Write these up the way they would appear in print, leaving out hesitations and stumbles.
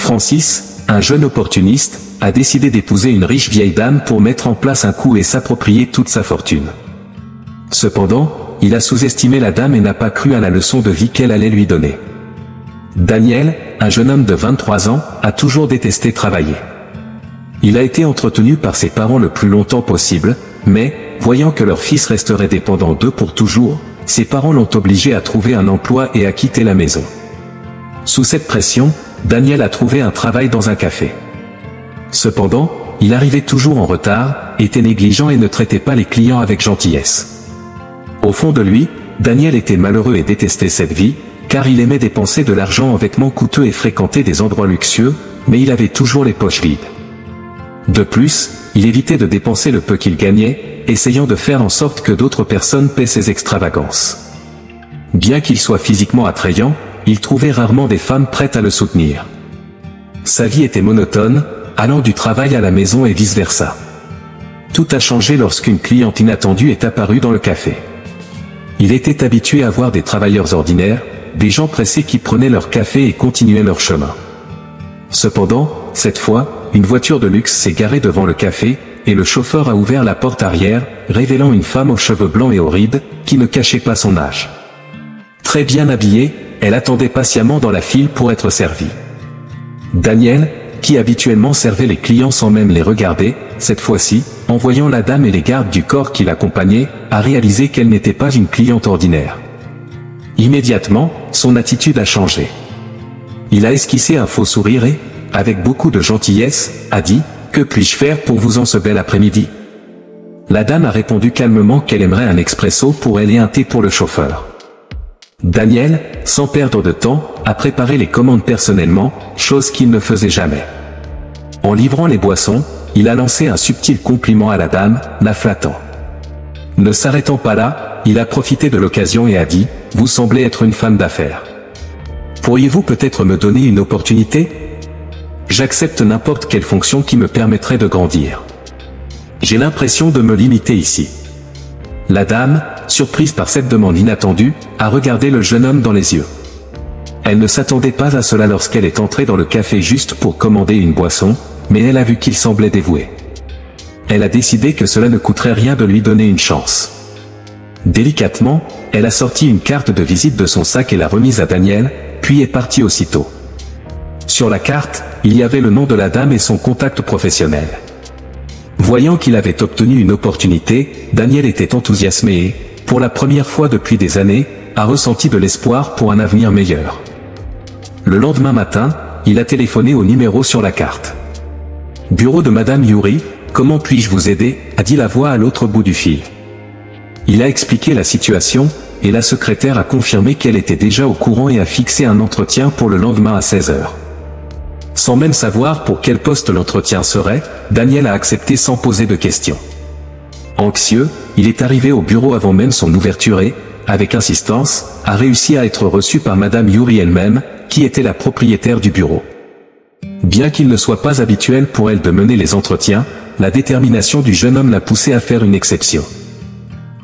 Francis, un jeune opportuniste, a décidé d'épouser une riche vieille dame pour mettre en place un coup et s'approprier toute sa fortune. Cependant, il a sous-estimé la dame et n'a pas cru à la leçon de vie qu'elle allait lui donner. Daniel, un jeune homme de 23 ans, a toujours détesté travailler. Il a été entretenu par ses parents le plus longtemps possible, mais, voyant que leur fils resterait dépendant d'eux pour toujours, ses parents l'ont obligé à trouver un emploi et à quitter la maison. Sous cette pression, Daniel a trouvé un travail dans un café. Cependant, il arrivait toujours en retard, était négligent et ne traitait pas les clients avec gentillesse. Au fond de lui, Daniel était malheureux et détestait cette vie, car il aimait dépenser de l'argent en vêtements coûteux et fréquenter des endroits luxueux, mais il avait toujours les poches vides. De plus, il évitait de dépenser le peu qu'il gagnait, essayant de faire en sorte que d'autres personnes paient ses extravagances. Bien qu'il soit physiquement attrayant, il trouvait rarement des femmes prêtes à le soutenir. Sa vie était monotone, allant du travail à la maison et vice-versa. Tout a changé lorsqu'une cliente inattendue est apparue dans le café. Il était habitué à voir des travailleurs ordinaires, des gens pressés qui prenaient leur café et continuaient leur chemin. Cependant, cette fois, une voiture de luxe s'est garée devant le café, et le chauffeur a ouvert la porte arrière, révélant une femme aux cheveux blancs et aux rides, qui ne cachait pas son âge. Très bien habillée, elle attendait patiemment dans la file pour être servie. Daniel, qui habituellement servait les clients sans même les regarder, cette fois-ci, en voyant la dame et les gardes du corps qui l'accompagnaient, a réalisé qu'elle n'était pas une cliente ordinaire. Immédiatement, son attitude a changé. Il a esquissé un faux sourire et, avec beaucoup de gentillesse, a dit « Que puis-je faire pour vous en ce bel après-midi » La dame a répondu calmement qu'elle aimerait un expresso pour elle et un thé pour le chauffeur. Daniel, sans perdre de temps, a préparé les commandes personnellement, chose qu'il ne faisait jamais. En livrant les boissons, il a lancé un subtil compliment à la dame, la flattant. Ne s'arrêtant pas là, il a profité de l'occasion et a dit « Vous semblez être une femme d'affaires. Pourriez-vous peut-être me donner une opportunité ? J'accepte n'importe quelle fonction qui me permettrait de grandir. J'ai l'impression de me limiter ici. » La dame, surprise par cette demande inattendue, a regardé le jeune homme dans les yeux. Elle ne s'attendait pas à cela lorsqu'elle est entrée dans le café juste pour commander une boisson, mais elle a vu qu'il semblait dévoué. Elle a décidé que cela ne coûterait rien de lui donner une chance. Délicatement, elle a sorti une carte de visite de son sac et l'a remise à Daniel, puis est partie aussitôt. Sur la carte, il y avait le nom de la dame et son contact professionnel. Voyant qu'il avait obtenu une opportunité, Daniel était enthousiasmé et, pour la première fois depuis des années, a ressenti de l'espoir pour un avenir meilleur. Le lendemain matin, il a téléphoné au numéro sur la carte. « Bureau de Madame Yuri, comment puis-je vous aider ?» a dit la voix à l'autre bout du fil. Il a expliqué la situation, et la secrétaire a confirmé qu'elle était déjà au courant et a fixé un entretien pour le lendemain à 16 h. Sans même savoir pour quel poste l'entretien serait, Daniel a accepté sans poser de questions. Anxieux, il est arrivé au bureau avant même son ouverture et, avec insistance, a réussi à être reçu par Madame Yuri elle-même, qui était la propriétaire du bureau. Bien qu'il ne soit pas habituel pour elle de mener les entretiens, la détermination du jeune homme l'a poussé à faire une exception.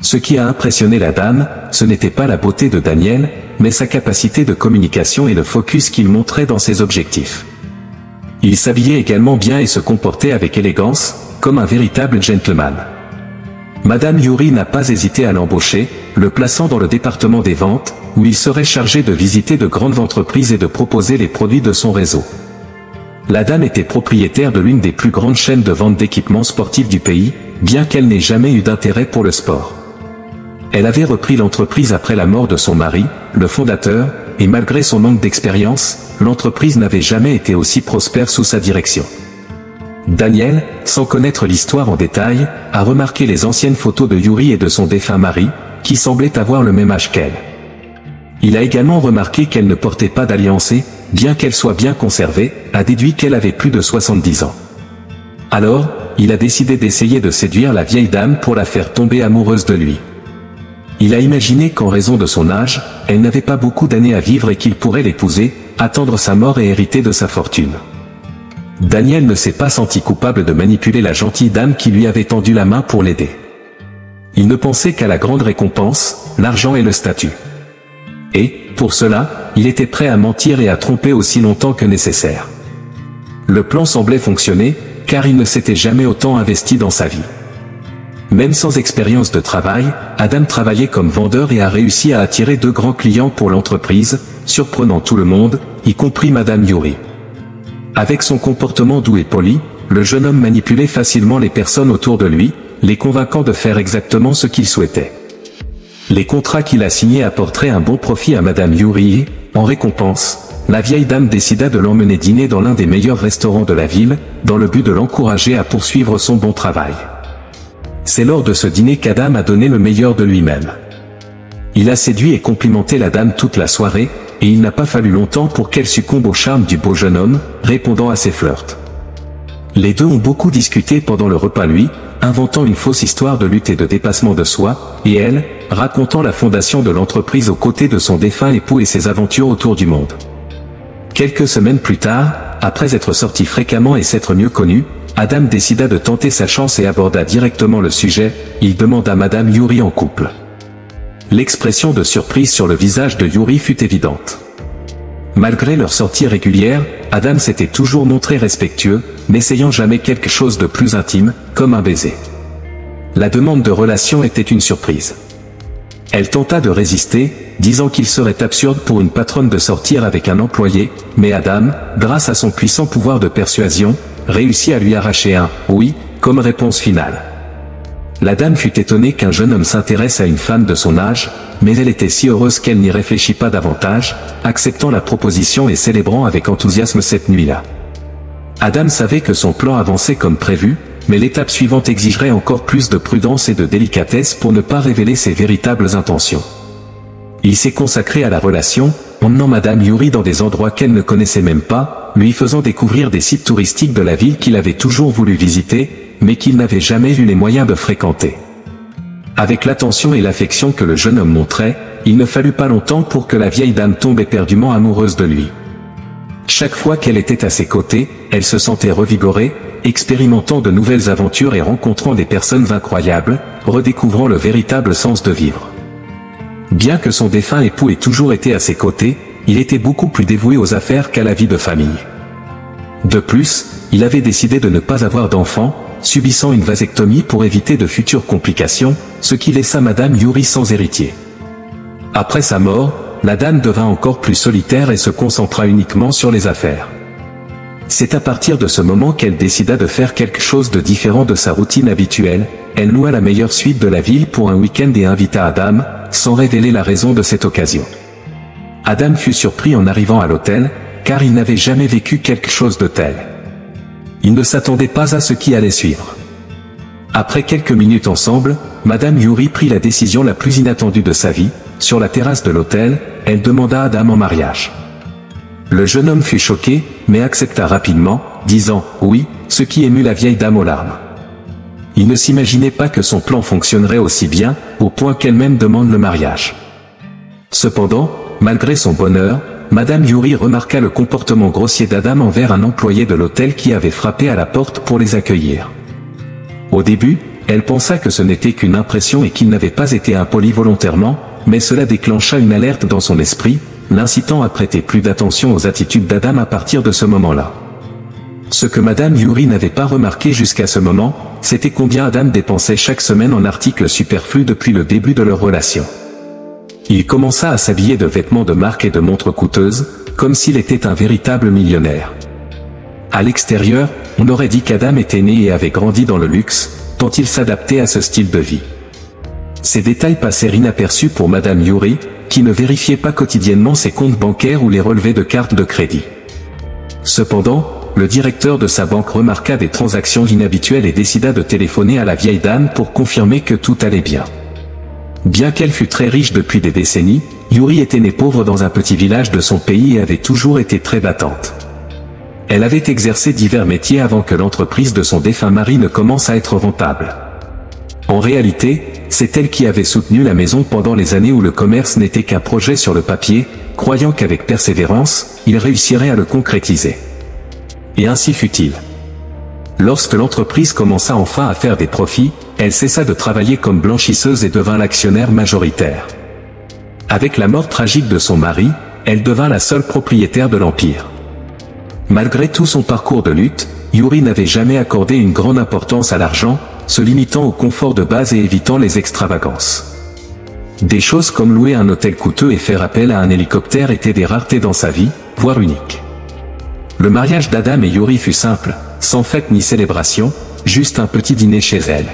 Ce qui a impressionné la dame, ce n'était pas la beauté de Daniel, mais sa capacité de communication et le focus qu'il montrait dans ses objectifs. Il s'habillait également bien et se comportait avec élégance, comme un véritable gentleman. Madame Yuri n'a pas hésité à l'embaucher, le plaçant dans le département des ventes, où il serait chargé de visiter de grandes entreprises et de proposer les produits de son réseau. La dame était propriétaire de l'une des plus grandes chaînes de vente d'équipements sportifs du pays, bien qu'elle n'ait jamais eu d'intérêt pour le sport. Elle avait repris l'entreprise après la mort de son mari, le fondateur, et malgré son manque d'expérience, l'entreprise n'avait jamais été aussi prospère sous sa direction. Daniel, sans connaître l'histoire en détail, a remarqué les anciennes photos de Yuri et de son défunt mari, qui semblaient avoir le même âge qu'elle. Il a également remarqué qu'elle ne portait pas d'alliance et, bien qu'elle soit bien conservée, a déduit qu'elle avait plus de 70 ans. Alors, il a décidé d'essayer de séduire la vieille dame pour la faire tomber amoureuse de lui. Il a imaginé qu'en raison de son âge, elle n'avait pas beaucoup d'années à vivre et qu'il pourrait l'épouser, attendre sa mort et hériter de sa fortune. Daniel ne s'est pas senti coupable de manipuler la gentille dame qui lui avait tendu la main pour l'aider. Il ne pensait qu'à la grande récompense, l'argent et le statut. Et, pour cela, il était prêt à mentir et à tromper aussi longtemps que nécessaire. Le plan semblait fonctionner, car il ne s'était jamais autant investi dans sa vie. Même sans expérience de travail, Adam travaillait comme vendeur et a réussi à attirer 2 grands clients pour l'entreprise, surprenant tout le monde, y compris Madame Yuri. Avec son comportement doux et poli, le jeune homme manipulait facilement les personnes autour de lui, les convainquant de faire exactement ce qu'il souhaitait. Les contrats qu'il a signés apporteraient un bon profit à Madame Yuri et, en récompense, la vieille dame décida de l'emmener dîner dans l'un des meilleurs restaurants de la ville, dans le but de l'encourager à poursuivre son bon travail. C'est lors de ce dîner qu'Adam a donné le meilleur de lui-même. Il a séduit et complimenté la dame toute la soirée, et il n'a pas fallu longtemps pour qu'elle succombe au charme du beau jeune homme, répondant à ses flirts. Les deux ont beaucoup discuté pendant le repas, lui, inventant une fausse histoire de lutte et de dépassement de soi, et elle, racontant la fondation de l'entreprise aux côtés de son défunt époux et ses aventures autour du monde. Quelques semaines plus tard, après être sorti fréquemment et s'être mieux connu, Adam décida de tenter sa chance et aborda directement le sujet, il demanda Madame Yuri en couple. L'expression de surprise sur le visage de Yuri fut évidente. Malgré leur sortie régulière, Adam s'était toujours montré respectueux, n'essayant jamais quelque chose de plus intime, comme un baiser. La demande de relation était une surprise. Elle tenta de résister, disant qu'il serait absurde pour une patronne de sortir avec un employé, mais Adam, grâce à son puissant pouvoir de persuasion, réussit à lui arracher un « oui » comme réponse finale. La dame fut étonnée qu'un jeune homme s'intéresse à une femme de son âge, mais elle était si heureuse qu'elle n'y réfléchit pas davantage, acceptant la proposition et célébrant avec enthousiasme cette nuit-là. Adam savait que son plan avançait comme prévu, mais l'étape suivante exigerait encore plus de prudence et de délicatesse pour ne pas révéler ses véritables intentions. Il s'est consacré à la relation, emmenant Madame Yuri dans des endroits qu'elle ne connaissait même pas, lui faisant découvrir des sites touristiques de la ville qu'il avait toujours voulu visiter, mais qu'il n'avait jamais eu les moyens de fréquenter. Avec l'attention et l'affection que le jeune homme montrait, il ne fallut pas longtemps pour que la vieille dame tombe éperdument amoureuse de lui. Chaque fois qu'elle était à ses côtés, elle se sentait revigorée, expérimentant de nouvelles aventures et rencontrant des personnes incroyables, redécouvrant le véritable sens de vivre. Bien que son défunt époux ait toujours été à ses côtés, il était beaucoup plus dévoué aux affaires qu'à la vie de famille. De plus, il avait décidé de ne pas avoir d'enfants, subissant une vasectomie pour éviter de futures complications, ce qui laissa Madame Yuri sans héritier. Après sa mort, la dame devint encore plus solitaire et se concentra uniquement sur les affaires. C'est à partir de ce moment qu'elle décida de faire quelque chose de différent de sa routine habituelle, elle loua la meilleure suite de la ville pour un week-end et invita Adam, sans révéler la raison de cette occasion. Adam fut surpris en arrivant à l'hôtel, car il n'avait jamais vécu quelque chose de tel. Il ne s'attendait pas à ce qui allait suivre. Après quelques minutes ensemble, Madame Yuri prit la décision la plus inattendue de sa vie. Sur la terrasse de l'hôtel, elle demanda Adam en mariage. Le jeune homme fut choqué, mais accepta rapidement, disant « oui », ce qui émut la vieille dame aux larmes. Il ne s'imaginait pas que son plan fonctionnerait aussi bien, au point qu'elle-même demande le mariage. Cependant, malgré son bonheur, Madame Yuri remarqua le comportement grossier d'Adam envers un employé de l'hôtel qui avait frappé à la porte pour les accueillir. Au début, elle pensa que ce n'était qu'une impression et qu'il n'avait pas été impoli volontairement, mais cela déclencha une alerte dans son esprit, l'incitant à prêter plus d'attention aux attitudes d'Adam à partir de ce moment-là. Ce que Madame Yuri n'avait pas remarqué jusqu'à ce moment, c'était combien Adam dépensait chaque semaine en articles superflus depuis le début de leur relation. Il commença à s'habiller de vêtements de marque et de montres coûteuses, comme s'il était un véritable millionnaire. À l'extérieur, on aurait dit qu'Adam était né et avait grandi dans le luxe, tant il s'adaptait à ce style de vie. Ces détails passèrent inaperçus pour Madame Yuri, qui ne vérifiait pas quotidiennement ses comptes bancaires ou les relevés de cartes de crédit. Cependant, le directeur de sa banque remarqua des transactions inhabituelles et décida de téléphoner à la vieille dame pour confirmer que tout allait bien. Bien qu'elle fût très riche depuis des décennies, Yuri était née pauvre dans un petit village de son pays et avait toujours été très battante. Elle avait exercé divers métiers avant que l'entreprise de son défunt mari ne commence à être rentable. En réalité, c'est elle qui avait soutenu la maison pendant les années où le commerce n'était qu'un projet sur le papier, croyant qu'avec persévérance, il réussirait à le concrétiser. Et ainsi fut-il. Lorsque l'entreprise commença enfin à faire des profits, elle cessa de travailler comme blanchisseuse et devint l'actionnaire majoritaire. Avec la mort tragique de son mari, elle devint la seule propriétaire de l'empire. Malgré tout son parcours de lutte, Yuri n'avait jamais accordé une grande importance à l'argent, se limitant au confort de base et évitant les extravagances. Des choses comme louer un hôtel coûteux et faire appel à un hélicoptère étaient des raretés dans sa vie, voire uniques. Le mariage d'Adam et Yuri fut simple, sans fête ni célébration, juste un petit dîner chez elle.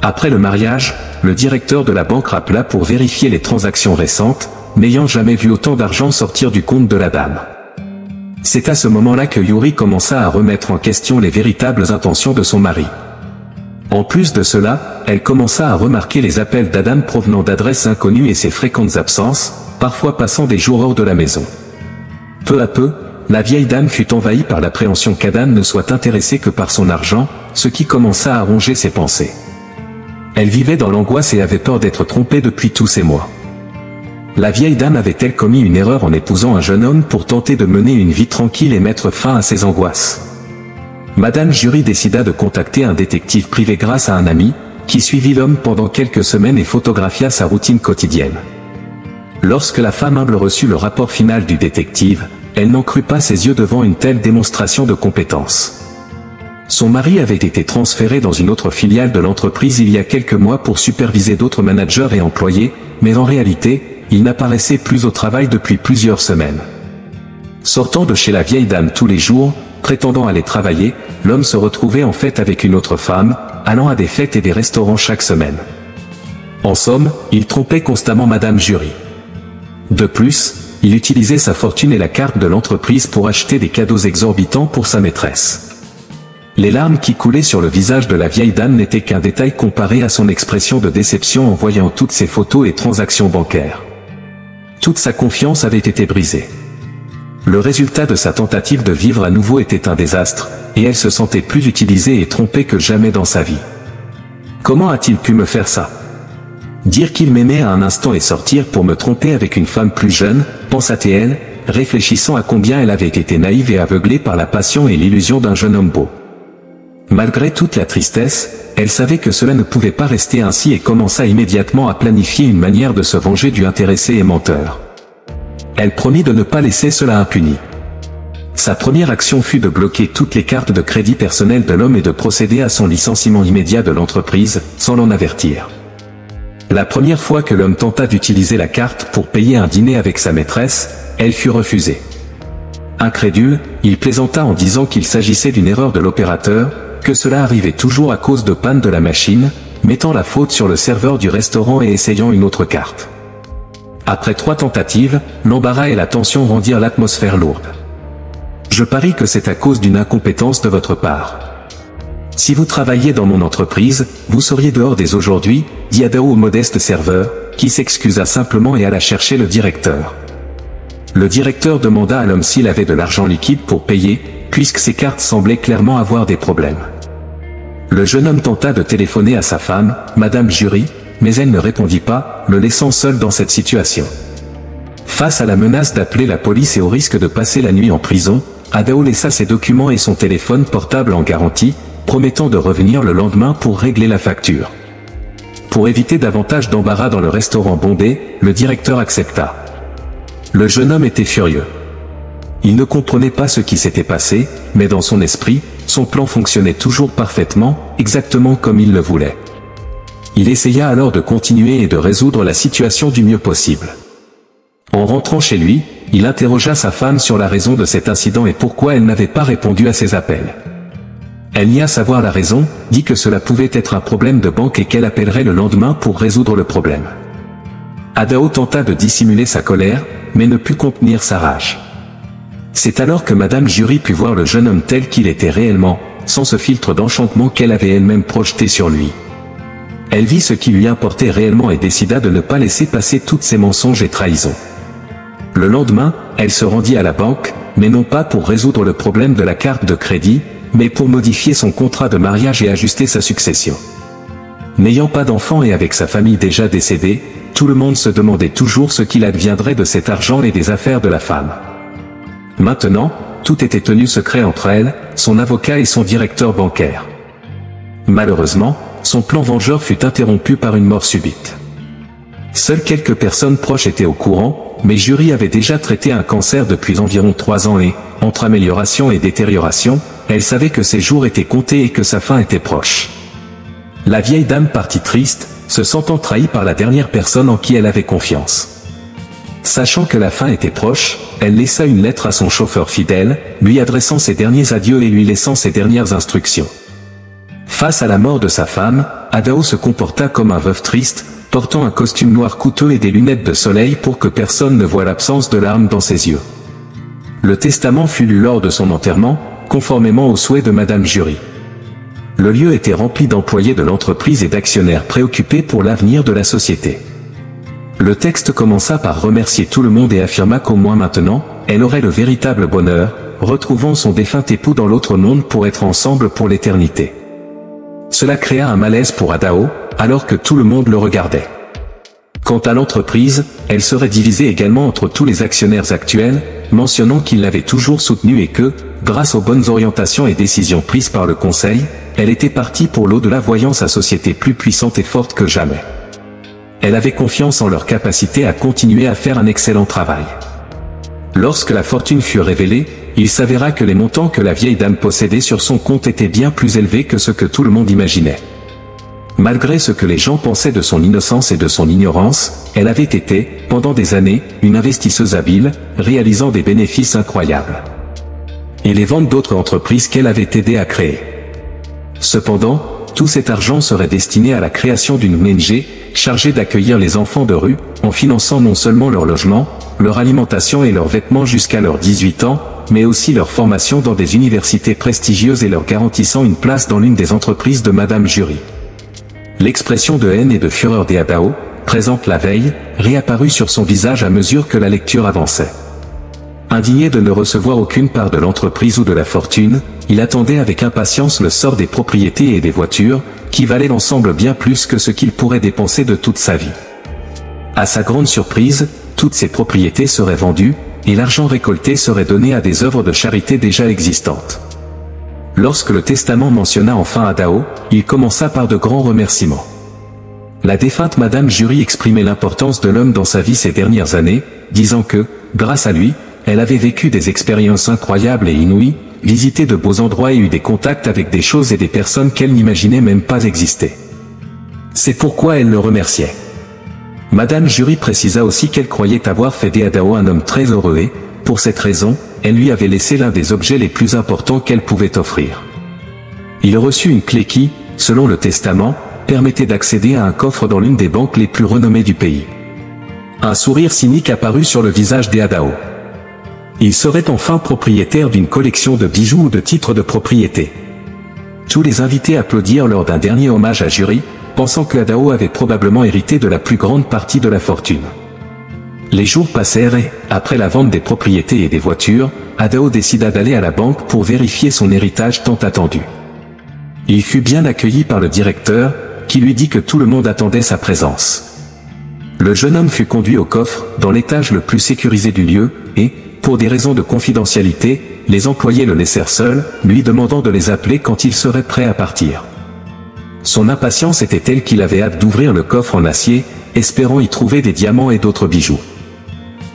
Après le mariage, le directeur de la banque rappela pour vérifier les transactions récentes, n'ayant jamais vu autant d'argent sortir du compte de la dame. C'est à ce moment-là que Yuri commença à remettre en question les véritables intentions de son mari. En plus de cela, elle commença à remarquer les appels d'Adam provenant d'adresses inconnues et ses fréquentes absences, parfois passant des jours hors de la maison. Peu à peu, la vieille dame fut envahie par l'appréhension qu'Adam ne soit intéressé que par son argent, ce qui commença à ronger ses pensées. Elle vivait dans l'angoisse et avait peur d'être trompée depuis tous ces mois. La vieille dame avait-elle commis une erreur en épousant un jeune homme pour tenter de mener une vie tranquille et mettre fin à ses angoisses? Madame Jury décida de contacter un détective privé grâce à un ami, qui suivit l'homme pendant quelques semaines et photographia sa routine quotidienne. Lorsque la femme humble reçut le rapport final du détective, elle n'en crut pas ses yeux devant une telle démonstration de compétence. Son mari avait été transféré dans une autre filiale de l'entreprise il y a quelques mois pour superviser d'autres managers et employés, mais en réalité, il n'apparaissait plus au travail depuis plusieurs semaines. Sortant de chez la vieille dame tous les jours, prétendant aller travailler, l'homme se retrouvait en fait avec une autre femme, allant à des fêtes et des restaurants chaque semaine. En somme, il trompait constamment Madame Jury. De plus, il utilisait sa fortune et la carte de l'entreprise pour acheter des cadeaux exorbitants pour sa maîtresse. Les larmes qui coulaient sur le visage de la vieille dame n'étaient qu'un détail comparé à son expression de déception en voyant toutes ses photos et transactions bancaires. Toute sa confiance avait été brisée. Le résultat de sa tentative de vivre à nouveau était un désastre, et elle se sentait plus utilisée et trompée que jamais dans sa vie. Comment a-t-il pu me faire ça? Dire qu'il m'aimait à un instant et sortir pour me tromper avec une femme plus jeune, pensa-t-elle, réfléchissant à combien elle avait été naïve et aveuglée par la passion et l'illusion d'un jeune homme beau. Malgré toute la tristesse, elle savait que cela ne pouvait pas rester ainsi et commença immédiatement à planifier une manière de se venger du intéressé et menteur. Elle promit de ne pas laisser cela impuni. Sa première action fut de bloquer toutes les cartes de crédit personnelles de l'homme et de procéder à son licenciement immédiat de l'entreprise, sans l'en avertir. La première fois que l'homme tenta d'utiliser la carte pour payer un dîner avec sa maîtresse, elle fut refusée. Incrédule, il plaisanta en disant qu'il s'agissait d'une erreur de l'opérateur, que cela arrivait toujours à cause de panne de la machine, mettant la faute sur le serveur du restaurant et essayant une autre carte. Après 3 tentatives, l'embarras et la tension rendirent l'atmosphère lourde. Je parie que c'est à cause d'une incompétence de votre part. Si vous travailliez dans mon entreprise, vous seriez dehors dès aujourd'hui, dit Adao au modeste serveur, qui s'excusa simplement et alla chercher le directeur. Le directeur demanda à l'homme s'il avait de l'argent liquide pour payer, puisque ses cartes semblaient clairement avoir des problèmes. Le jeune homme tenta de téléphoner à sa femme, Madame Jury, mais elle ne répondit pas, le laissant seul dans cette situation. Face à la menace d'appeler la police et au risque de passer la nuit en prison, Adao laissa ses documents et son téléphone portable en garantie, promettant de revenir le lendemain pour régler la facture. Pour éviter davantage d'embarras dans le restaurant bondé, le directeur accepta. Le jeune homme était furieux. Il ne comprenait pas ce qui s'était passé, mais dans son esprit, son plan fonctionnait toujours parfaitement, exactement comme il le voulait. Il essaya alors de continuer et de résoudre la situation du mieux possible. En rentrant chez lui, il interrogea sa femme sur la raison de cet incident et pourquoi elle n'avait pas répondu à ses appels. Elle nia savoir la raison, dit que cela pouvait être un problème de banque et qu'elle appellerait le lendemain pour résoudre le problème. Adao tenta de dissimuler sa colère, mais ne put contenir sa rage. C'est alors que Madame Jury put voir le jeune homme tel qu'il était réellement, sans ce filtre d'enchantement qu'elle avait elle-même projeté sur lui. Elle vit ce qui lui importait réellement et décida de ne pas laisser passer toutes ses mensonges et trahisons. Le lendemain, elle se rendit à la banque, mais non pas pour résoudre le problème de la carte de crédit, mais pour modifier son contrat de mariage et ajuster sa succession. N'ayant pas d'enfant et avec sa famille déjà décédée, tout le monde se demandait toujours ce qu'il adviendrait de cet argent et des affaires de la femme. Maintenant, tout était tenu secret entre elle, son avocat et son directeur bancaire. Malheureusement, son plan vengeur fut interrompu par une mort subite. Seules quelques personnes proches étaient au courant, mais Jury avait déjà traité un cancer depuis environ 3 ans et, entre amélioration et détérioration, elle savait que ses jours étaient comptés et que sa fin était proche. La vieille dame partit triste, se sentant trahie par la dernière personne en qui elle avait confiance. Sachant que la fin était proche, elle laissa une lettre à son chauffeur fidèle, lui adressant ses derniers adieux et lui laissant ses dernières instructions. Face à la mort de sa femme, Adao se comporta comme un veuf triste, portant un costume noir coûteux et des lunettes de soleil pour que personne ne voie l'absence de larmes dans ses yeux. Le testament fut lu lors de son enterrement, conformément aux souhaits de Madame Jury. Le lieu était rempli d'employés de l'entreprise et d'actionnaires préoccupés pour l'avenir de la société. Le texte commença par remercier tout le monde et affirma qu'au moins maintenant, elle aurait le véritable bonheur, retrouvant son défunt époux dans l'autre monde pour être ensemble pour l'éternité. Cela créa un malaise pour Adao, alors que tout le monde le regardait. Quant à l'entreprise, elle serait divisée également entre tous les actionnaires actuels, mentionnant qu'ils l'avaient toujours soutenue et que, grâce aux bonnes orientations et décisions prises par le conseil, elle était partie pour l'au-delà, voyant sa société plus puissante et forte que jamais. Elle avait confiance en leur capacité à continuer à faire un excellent travail. Lorsque la fortune fut révélée, il s'avéra que les montants que la vieille dame possédait sur son compte étaient bien plus élevés que ce que tout le monde imaginait. Malgré ce que les gens pensaient de son innocence et de son ignorance, elle avait été, pendant des années, une investisseuse habile, réalisant des bénéfices incroyables. Et les ventes d'autres entreprises qu'elle avait aidé à créer. Cependant, tout cet argent serait destiné à la création d'une ONG, chargée d'accueillir les enfants de rue, en finançant non seulement leur logement, leur alimentation et leurs vêtements jusqu'à leurs 18 ans, mais aussi leur formation dans des universités prestigieuses et leur garantissant une place dans l'une des entreprises de Madame Jury. L'expression de haine et de fureur d'Adao, présente la veille, réapparut sur son visage à mesure que la lecture avançait. Indigné de ne recevoir aucune part de l'entreprise ou de la fortune, il attendait avec impatience le sort des propriétés et des voitures, qui valaient l'ensemble bien plus que ce qu'il pourrait dépenser de toute sa vie. À sa grande surprise, toutes ces propriétés seraient vendues, et l'argent récolté serait donné à des œuvres de charité déjà existantes. Lorsque le testament mentionna enfin Adao, il commença par de grands remerciements. La défunte Madame Jury exprimait l'importance de l'homme dans sa vie ces dernières années, disant que, grâce à lui, elle avait vécu des expériences incroyables et inouïes, visité de beaux endroits et eu des contacts avec des choses et des personnes qu'elle n'imaginait même pas exister. C'est pourquoi elle le remerciait. Madame Jury précisa aussi qu'elle croyait avoir fait d'Adao un homme très heureux et, pour cette raison, elle lui avait laissé l'un des objets les plus importants qu'elle pouvait offrir. Il reçut une clé qui, selon le testament, permettait d'accéder à un coffre dans l'une des banques les plus renommées du pays. Un sourire cynique apparut sur le visage d'Adao. Il serait enfin propriétaire d'une collection de bijoux ou de titres de propriété. Tous les invités applaudirent lors d'un dernier hommage à Jury, pensant que Adao avait probablement hérité de la plus grande partie de la fortune. Les jours passèrent et, après la vente des propriétés et des voitures, Adao décida d'aller à la banque pour vérifier son héritage tant attendu. Il fut bien accueilli par le directeur, qui lui dit que tout le monde attendait sa présence. Le jeune homme fut conduit au coffre, dans l'étage le plus sécurisé du lieu, et, pour des raisons de confidentialité, les employés le laissèrent seul, lui demandant de les appeler quand il serait prêt à partir. Son impatience était telle qu'il avait hâte d'ouvrir le coffre en acier, espérant y trouver des diamants et d'autres bijoux.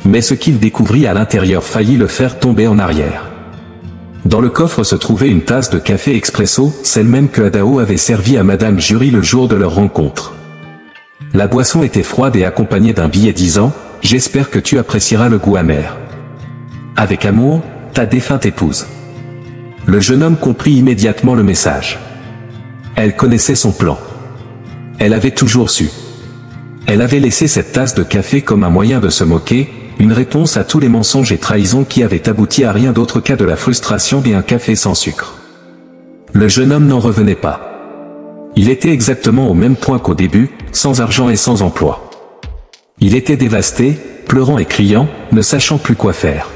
Mais ce qu'il découvrit à l'intérieur faillit le faire tomber en arrière. Dans le coffre se trouvait une tasse de café expresso, celle même que Adao avait servie à Madame Jury le jour de leur rencontre. La boisson était froide et accompagnée d'un billet disant « J'espère que tu apprécieras le goût amer. Avec amour, ta défunte épouse. » Le jeune homme comprit immédiatement le message. Elle connaissait son plan. Elle avait toujours su. Elle avait laissé cette tasse de café comme un moyen de se moquer, une réponse à tous les mensonges et trahisons qui avaient abouti à rien d'autre qu'à de la frustration et un café sans sucre. Le jeune homme n'en revenait pas. Il était exactement au même point qu'au début, sans argent et sans emploi. Il était dévasté, pleurant et criant, ne sachant plus quoi faire.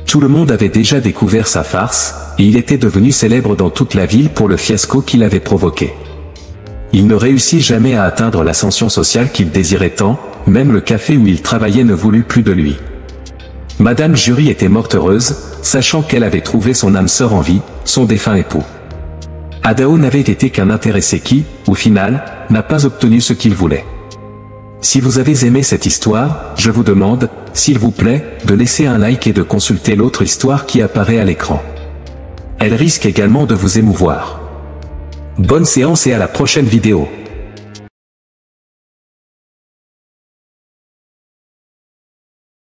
Tout le monde avait déjà découvert sa farce, et il était devenu célèbre dans toute la ville pour le fiasco qu'il avait provoqué. Il ne réussit jamais à atteindre l'ascension sociale qu'il désirait tant, même le café où il travaillait ne voulut plus de lui. Madame Jury était morte heureuse, sachant qu'elle avait trouvé son âme sœur en vie, son défunt époux. Adao n'avait été qu'un intéressé qui, au final, n'a pas obtenu ce qu'il voulait. Si vous avez aimé cette histoire, je vous demande, s'il vous plaît, de laisser un like et de consulter l'autre histoire qui apparaît à l'écran. Elle risque également de vous émouvoir. Bonne séance et à la prochaine vidéo.